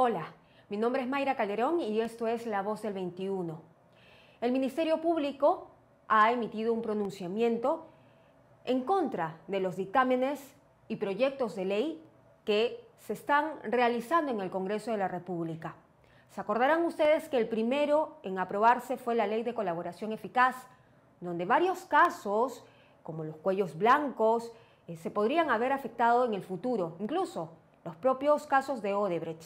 Hola, mi nombre es Mayra Calderón y esto es La Voz del 21. El Ministerio Público ha emitido un pronunciamiento en contra de los dictámenes y proyectos de ley que se están realizando en el Congreso de la República. Se acordarán ustedes que el primero en aprobarse fue la Ley de Colaboración Eficaz, donde varios casos, como los cuellos blancos, se podrían haber afectado en el futuro, incluso los propios casos de Odebrecht.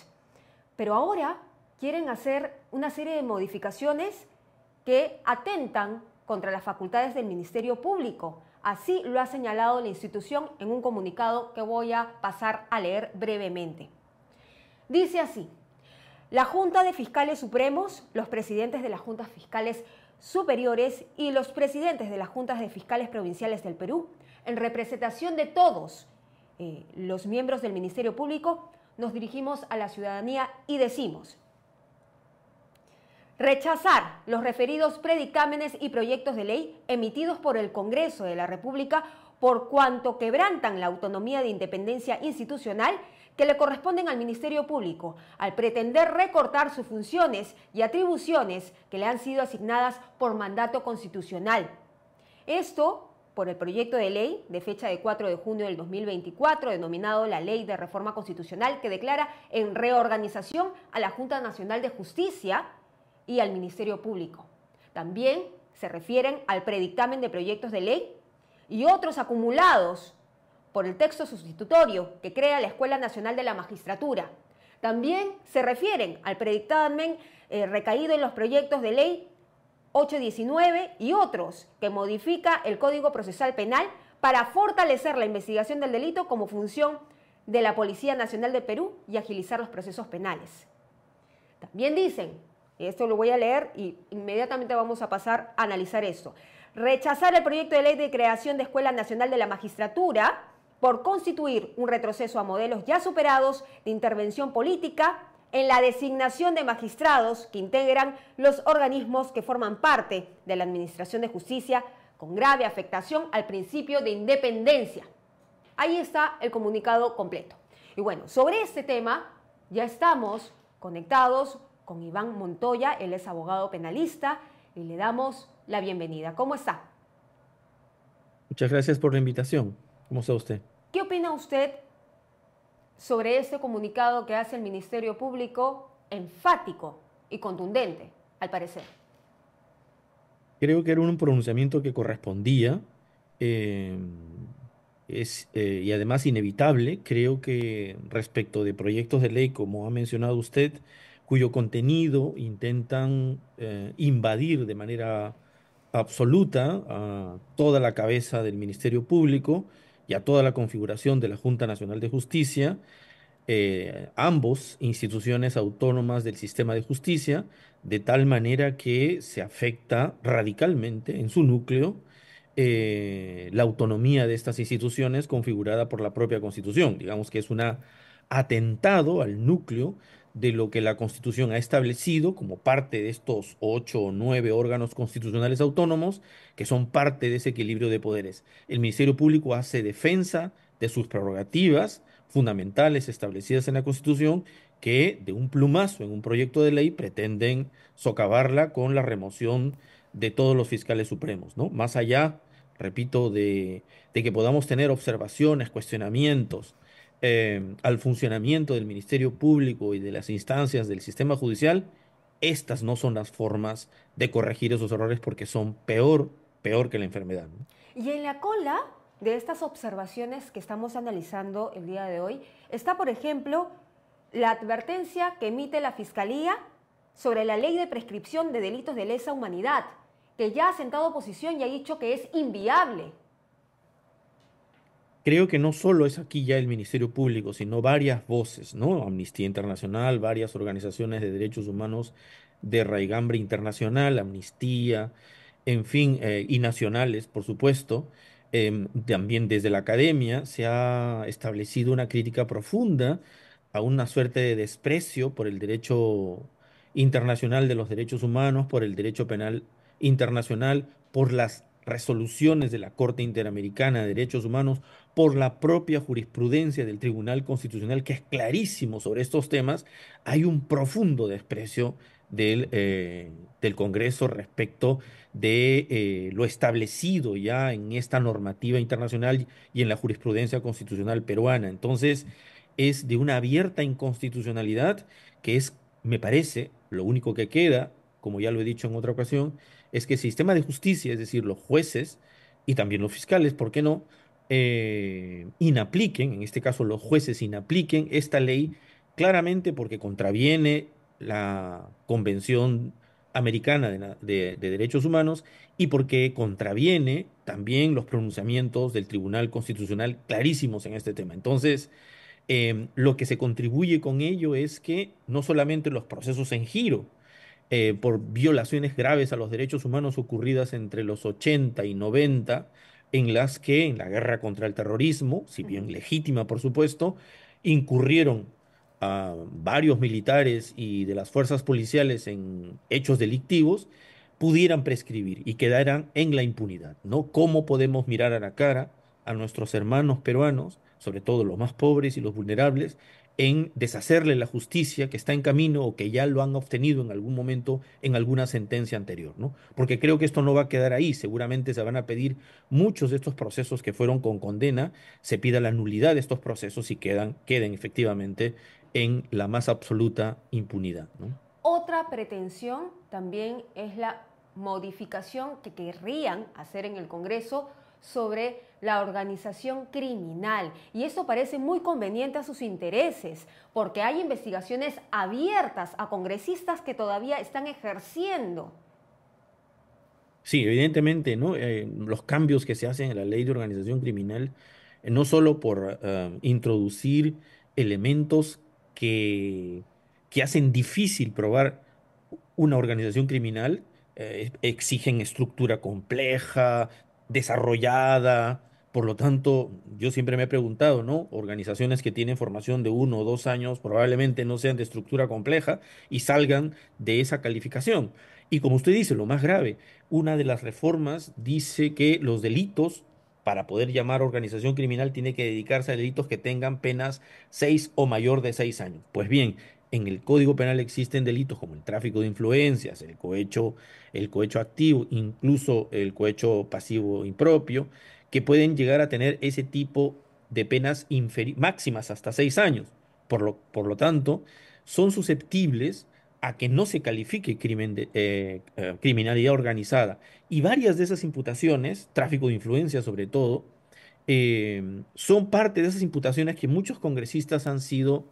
Pero ahora quieren hacer una serie de modificaciones que atentan contra las facultades del Ministerio Público. Así lo ha señalado la institución en un comunicado que voy a pasar a leer brevemente. Dice así: la Junta de Fiscales Supremos, los presidentes de las Juntas Fiscales Superiores y los presidentes de las Juntas de Fiscales Provinciales del Perú, en representación de todos los miembros del Ministerio Público, nos dirigimos a la ciudadanía y decimos: rechazar los referidos predictámenes y proyectos de ley emitidos por el Congreso de la República por cuanto quebrantan la autonomía de independencia institucional que le corresponden al Ministerio Público, al pretender recortar sus funciones y atribuciones que le han sido asignadas por mandato constitucional. Esto por el proyecto de ley de fecha de 4 de junio del 2024, denominado la Ley de Reforma Constitucional, que declara en reorganización a la Junta Nacional de Justicia y al Ministerio Público. También se refieren al predictamen de proyectos de ley y otros acumulados por el texto sustitutorio que crea la Escuela Nacional de la Magistratura. También se refieren al predictamen recaído en los proyectos de ley 819 y otros que modifica el Código Procesal Penal para fortalecer la investigación del delito como función de la Policía Nacional de Perú y agilizar los procesos penales. También dicen, y esto lo voy a leer y inmediatamente vamos a pasar a analizar esto: rechazar el proyecto de ley de creación de Escuela Nacional de la Magistratura por constituir un retroceso a modelos ya superados de intervención política en la designación de magistrados que integran los organismos que forman parte de la Administración de Justicia, con grave afectación al principio de independencia. Ahí está el comunicado completo. Y bueno, sobre este tema ya estamos conectados con Iván Montoya. Él es abogado penalista y le damos la bienvenida. ¿Cómo está? Muchas gracias por la invitación. ¿Cómo está usted? ¿Qué opina usted sobre este comunicado que hace el Ministerio Público, enfático y contundente, al parecer? Creo que era un pronunciamiento que correspondía, eh, y además inevitable. Creo que respecto de proyectos de ley, como ha mencionado usted, cuyo contenido intentan invadir de manera absoluta a toda la cabeza del Ministerio Público y a toda la configuración de la Junta Nacional de Justicia, ambos instituciones autónomas del sistema de justicia, de tal manera que se afecta radicalmente en su núcleo la autonomía de estas instituciones configurada por la propia Constitución. Digamos que es un atentado al núcleo de lo que la Constitución ha establecido como parte de estos 8 o 9 órganos constitucionales autónomos que son parte de ese equilibrio de poderes. El Ministerio Público hace defensa de sus prerrogativas fundamentales establecidas en la Constitución, que de un plumazo en un proyecto de ley pretenden socavarla con la remoción de todos los fiscales supremos, ¿no? Más allá, repito, de que podamos tener observaciones, cuestionamientos al funcionamiento del Ministerio Público y de las instancias del sistema judicial, estas no son las formas de corregir esos errores, porque son peor que la enfermedad, ¿no? Y en la cola de estas observaciones que estamos analizando el día de hoy está, por ejemplo, la advertencia que emite la Fiscalía sobre la ley de prescripción de delitos de lesa humanidad, que ya ha sentado posición y ha dicho que es inviable. Creo que no solo es aquí ya el Ministerio Público, sino varias voces, ¿no? Amnistía Internacional, varias organizaciones de derechos humanos de raigambre internacional, Amnistía, en fin, y nacionales, por supuesto. También desde la academia se ha establecido una crítica profunda a una suerte de desprecio por el derecho internacional de los derechos humanos, por el derecho penal internacional, por las resoluciones de la Corte Interamericana de Derechos Humanos, por la propia jurisprudencia del Tribunal Constitucional, que es clarísimo sobre estos temas, hay un profundo desprecio del Congreso respecto de lo establecido ya en esta normativa internacional y en la jurisprudencia constitucional peruana. Entonces, es de una abierta inconstitucionalidad que es, me parece, lo único que queda, como ya lo he dicho en otra ocasión, es que el sistema de justicia, es decir, los jueces y también los fiscales, ¿por qué no? Inapliquen, en este caso los jueces inapliquen esta ley claramente porque contraviene la Convención Americana de Derechos Humanos y porque contraviene también los pronunciamientos del Tribunal Constitucional clarísimos en este tema. Entonces, lo que se contribuye con ello es que no solamente los procesos en giro, por violaciones graves a los derechos humanos ocurridas entre los 80 y 90, en las que en la guerra contra el terrorismo, si bien Ujú. legítima por supuesto, incurrieron a varios militares y de las fuerzas policiales en hechos delictivos, pudieran prescribir y quedaran en la impunidad, ¿no? ¿Cómo podemos mirar a la cara a nuestros hermanos peruanos, sobre todo los más pobres y los vulnerables, en deshacerle la justicia que está en camino o que ya lo han obtenido en algún momento en alguna sentencia anterior, ¿no? Porque creo que esto no va a quedar ahí, seguramente se van a pedir muchos de estos procesos que fueron con condena, se pida la nulidad de estos procesos y queden efectivamente en la más absoluta impunidad, ¿no? Otra pretensión también es la modificación que querrían hacer en el Congreso sobre la organización criminal. Y eso parece muy conveniente a sus intereses, porque hay investigaciones abiertas a congresistas que todavía están ejerciendo. Sí, evidentemente, ¿no? Los cambios que se hacen en la ley de organización criminal, no solo por introducir elementos que, que hacen difícil probar una organización criminal, exigen estructura compleja, desarrollada. Por lo tanto, yo siempre me he preguntado, ¿no? Organizaciones que tienen formación de 1 o 2 años probablemente no sean de estructura compleja y salgan de esa calificación. Y como usted dice, lo más grave, una de las reformas dice que los delitos, para poder llamar organización criminal, tiene que dedicarse a delitos que tengan penas 6 o mayor de 6 años. Pues bien, en el Código Penal existen delitos como el tráfico de influencias, el cohecho activo, incluso el cohecho pasivo impropio, que pueden llegar a tener ese tipo de penas máximas hasta 6 años. Por lo tanto, son susceptibles a que no se califique criminalidad organizada. Y varias de esas imputaciones, tráfico de influencias sobre todo, son parte de esas imputaciones que muchos congresistas se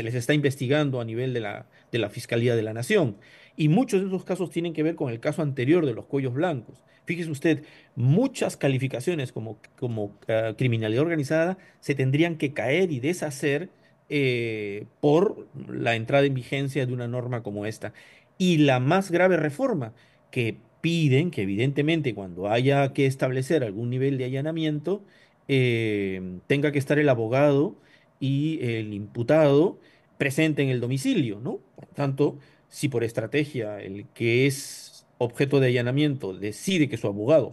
les está investigando a nivel de la Fiscalía de la Nación. Y muchos de esos casos tienen que ver con el caso anterior de los cuellos blancos. Fíjese usted, muchas calificaciones como criminalidad organizada se tendrían que caer y deshacer por la entrada en vigencia de una norma como esta. Y la más grave reforma que piden que evidentemente cuando haya que establecer algún nivel de allanamiento, tenga que estar el abogado y el imputado presente en el domicilio, ¿no? Por lo tanto, si por estrategia el que es objeto de allanamiento decide que su abogado,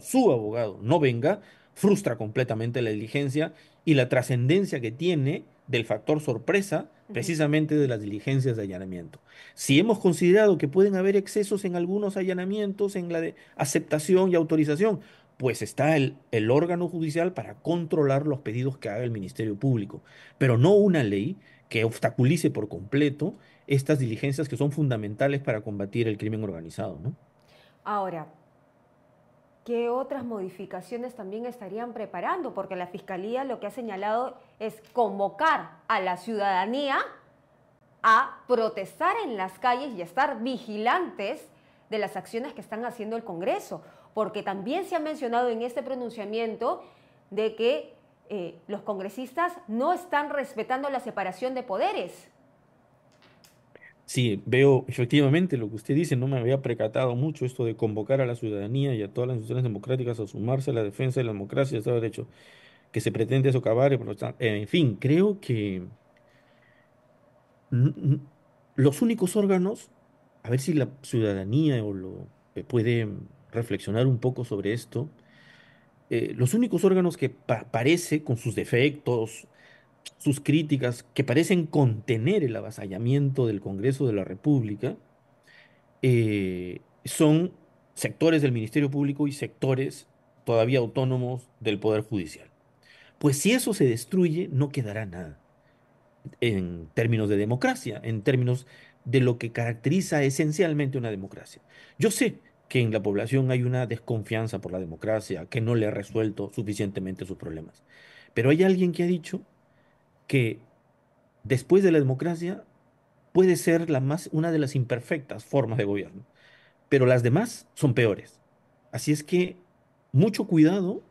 no venga, frustra completamente la diligencia y la trascendencia que tiene del factor sorpresa Ujú. precisamente de las diligencias de allanamiento. Si hemos considerado que pueden haber excesos en algunos allanamientos, en la de aceptación y autorización, pues está el órgano judicial para controlar los pedidos que haga el Ministerio Público, pero no una ley que obstaculice por completo estas diligencias que son fundamentales para combatir el crimen organizado, ¿no? Ahora, ¿qué otras modificaciones también estarían preparando? Porque la Fiscalía lo que ha señalado es convocar a la ciudadanía a protestar en las calles y a estar vigilantes de las acciones que están haciendo el Congreso, porque también se ha mencionado en este pronunciamiento de que los congresistas no están respetando la separación de poderes. Sí, veo efectivamente lo que usted dice, no me había percatado mucho esto de convocar a la ciudadanía y a todas las instituciones democráticas a sumarse a la defensa de la democracia y el Estado de Derecho, que se pretende socavar, y en fin, creo que n- n- los únicos órganos, a ver si la ciudadanía puede reflexionar un poco sobre esto, los únicos órganos que parece, con sus defectos, sus críticas, que parecen contener el avasallamiento del Congreso de la República, son sectores del Ministerio Público y sectores todavía autónomos del Poder Judicial. Pues si eso se destruye, no quedará nada en términos de democracia, en términos de lo que caracteriza esencialmente una democracia. Yo sé que en la población hay una desconfianza por la democracia, que no le ha resuelto suficientemente sus problemas. Pero hay alguien que ha dicho que después de la democracia puede ser una de las imperfectas formas de gobierno, pero las demás son peores. Así es que mucho cuidado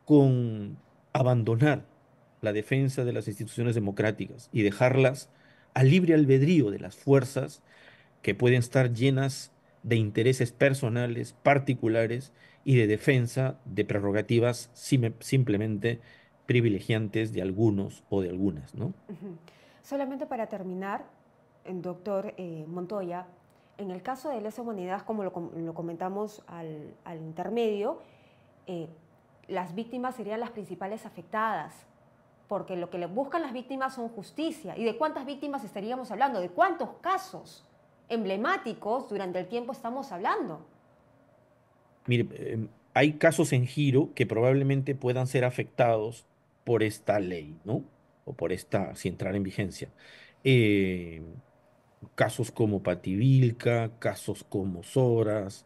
con abandonar la defensa de las instituciones democráticas y dejarlas al libre albedrío de las fuerzas que pueden estar llenas de intereses personales, particulares y de defensa de prerrogativas simplemente privilegiantes de algunos o de algunas, ¿no? Ujú. Solamente para terminar, doctor Montoya, en el caso de lesa humanidad, como lo comentamos al intermedio, eh, las víctimas serían las principales afectadas, porque lo que le buscan las víctimas son justicia. ¿Y de cuántas víctimas estaríamos hablando? ¿De cuántos casos emblemáticos durante el tiempo estamos hablando? Mire, hay casos en giro que probablemente puedan ser afectados por esta ley, ¿no? O por esta, si entrar en vigencia. Eh, Casos como Pativilca, casos como Soras,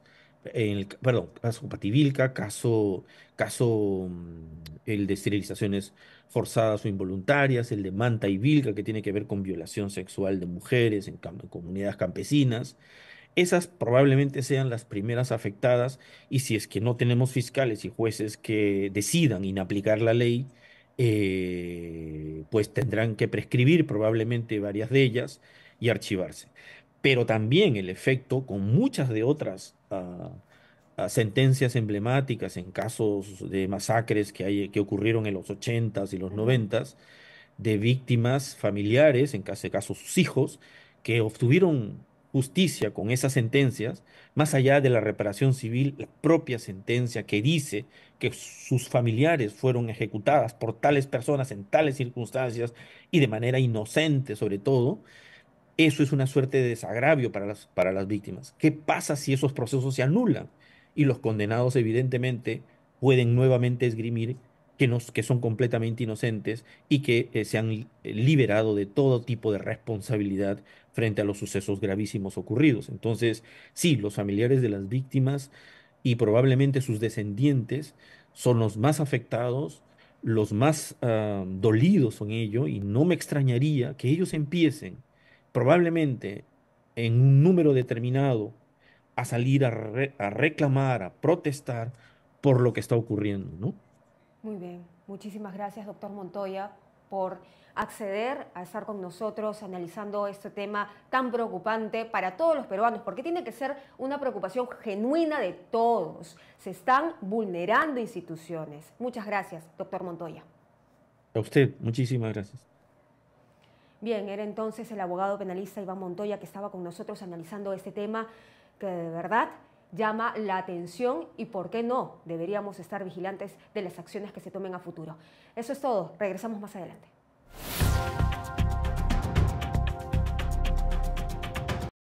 perdón, caso Pativilca, el de esterilizaciones forzadas o involuntarias, el de Manta y Vilca, que tiene que ver con violación sexual de mujeres en comunidades campesinas. Esas probablemente sean las primeras afectadas y si es que no tenemos fiscales y jueces que decidan inaplicar la ley, pues tendrán que prescribir probablemente varias de ellas y archivarse. Pero también el efecto con muchas de otras sentencias emblemáticas en casos de masacres que ocurrieron en los ochentas y los Ujú. noventas de víctimas familiares, en este caso sus hijos, que obtuvieron justicia con esas sentencias, más allá de la reparación civil, la propia sentencia que dice que sus familiares fueron ejecutadas por tales personas en tales circunstancias y de manera inocente sobre todo, eso es una suerte de desagravio para las víctimas. ¿Qué pasa si esos procesos se anulan? Y los condenados, evidentemente, pueden nuevamente esgrimir que son completamente inocentes y que se han liberado de todo tipo de responsabilidad frente a los sucesos gravísimos ocurridos. Entonces, sí, los familiares de las víctimas y probablemente sus descendientes son los más afectados, los más dolidos son ello, y no me extrañaría que ellos empiecen probablemente en un número determinado a salir a reclamar, a protestar por lo que está ocurriendo, ¿no? Muy bien, muchísimas gracias, doctor Montoya, por acceder a estar con nosotros analizando este tema tan preocupante para todos los peruanos, porque tiene que ser una preocupación genuina de todos. Se están vulnerando instituciones. Muchas gracias, doctor Montoya. A usted, muchísimas gracias. Bien, era entonces el abogado penalista Iván Montoya que estaba con nosotros analizando este tema que de verdad llama la atención y por qué no deberíamos estar vigilantes de las acciones que se tomen a futuro. Eso es todo, regresamos más adelante.